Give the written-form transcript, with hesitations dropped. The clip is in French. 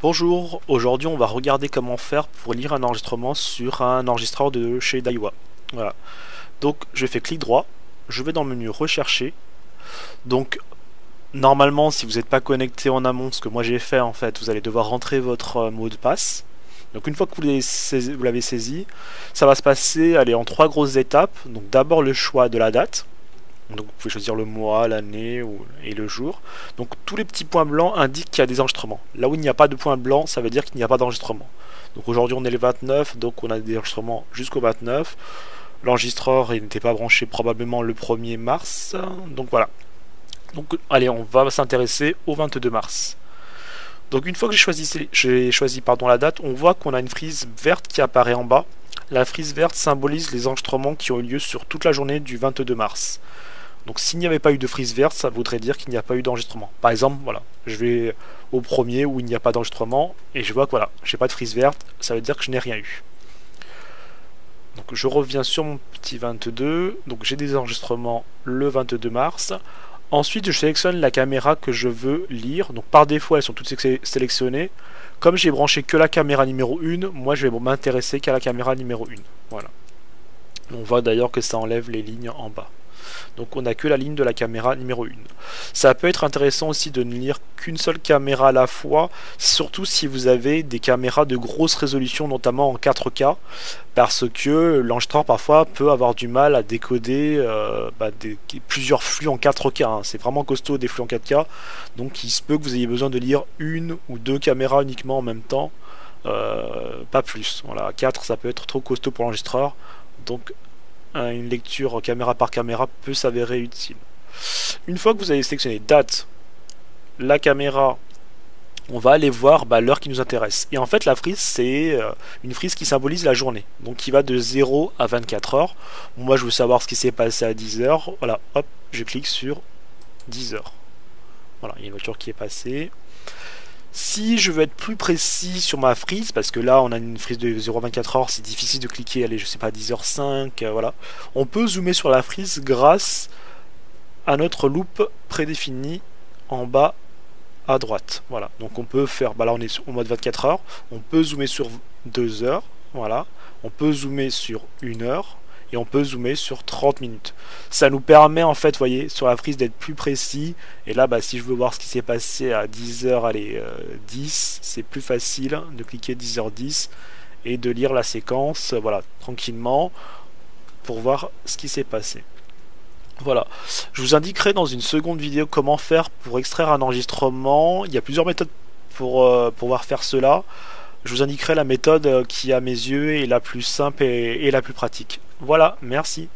Bonjour, aujourd'hui on va regarder comment faire pour lire un enregistrement sur un enregistreur de chez Daiwa. Voilà. Donc je fais clic droit, je vais dans le menu rechercher. Donc normalement si vous n'êtes pas connecté en amont, ce que moi j'ai fait en fait, vous allez devoir rentrer votre mot de passe. Donc une fois que vous l'avez saisi, ça va se passer allez, en trois grosses étapes. Donc d'abord le choix de la date. Donc vous pouvez choisir le mois, l'année et le jour. Donc tous les petits points blancs indiquent qu'il y a des enregistrements. Là où il n'y a pas de points blancs, ça veut dire qu'il n'y a pas d'enregistrement. Donc aujourd'hui on est le 29, donc on a des enregistrements jusqu'au 29. L'enregistreur n'était pas branché probablement le 1er mars. Donc voilà. Donc allez, on va s'intéresser au 22 mars. Donc une fois que j'ai choisi la date, on voit qu'on a une frise verte qui apparaît en bas. La frise verte symbolise les enregistrements qui ont eu lieu sur toute la journée du 22 mars. Donc s'il n'y avait pas eu de frise verte, ça voudrait dire qu'il n'y a pas eu d'enregistrement. Par exemple, voilà, je vais au premier où il n'y a pas d'enregistrement et je vois que voilà, j'ai pas de frise verte, ça veut dire que je n'ai rien eu. Donc je reviens sur mon petit 22, donc j'ai des enregistrements le 22 mars. Ensuite, je sélectionne la caméra que je veux lire. Donc par défaut, elles sont toutes sélectionnées. Comme j'ai branché que la caméra numéro 1, moi je vais m'intéresser qu'à la caméra numéro 1. Voilà. On voit d'ailleurs que ça enlève les lignes en bas. Donc on n'a que la ligne de la caméra numéro 1. Ça peut être intéressant aussi de ne lire qu'une seule caméra à la fois, surtout si vous avez des caméras de grosse résolution, notamment en 4K, parce que l'enregistreur parfois peut avoir du mal à décoder plusieurs flux en 4K. Hein. C'est vraiment costaud des flux en 4K, donc il se peut que vous ayez besoin de lire une ou deux caméras uniquement en même temps, pas plus. Voilà, 4 ça peut être trop costaud pour l'enregistreur, donc une lecture caméra par caméra peut s'avérer utile. Une fois que vous avez sélectionné date, la caméra, on va aller voir l'heure qui nous intéresse. Et en fait la frise c'est une frise qui symbolise la journée, donc qui va de 0 à 24 heures. Moi je veux savoir ce qui s'est passé à 10 heures. Voilà, hop, je clique sur 10 heures. Voilà, il y a une voiture qui est passée. Si je veux être plus précis sur ma frise, parce que là on a une frise de 0 à 24 heures, c'est difficile de cliquer, allez je sais pas 10h05, voilà. On peut zoomer sur la frise grâce à notre loupe prédéfinie en bas à droite. Voilà, donc on peut faire, là on est au mode 24 heures, on peut zoomer sur 2 heures, voilà. On peut zoomer sur 1 heure, et on peut zoomer sur 30 minutes. Ça nous permet en fait, vous voyez, sur la frise d'être plus précis. Et là, si je veux voir ce qui s'est passé à 10h, allez, 10, c'est plus facile de cliquer 10h10 et de lire la séquence, voilà, tranquillement, pour voir ce qui s'est passé. Voilà, je vous indiquerai dans une seconde vidéo comment faire pour extraire un enregistrement. Il y a plusieurs méthodes pour pouvoir faire cela. Je vous indiquerai la méthode qui à mes yeux est la plus simple et la plus pratique. Voilà, merci.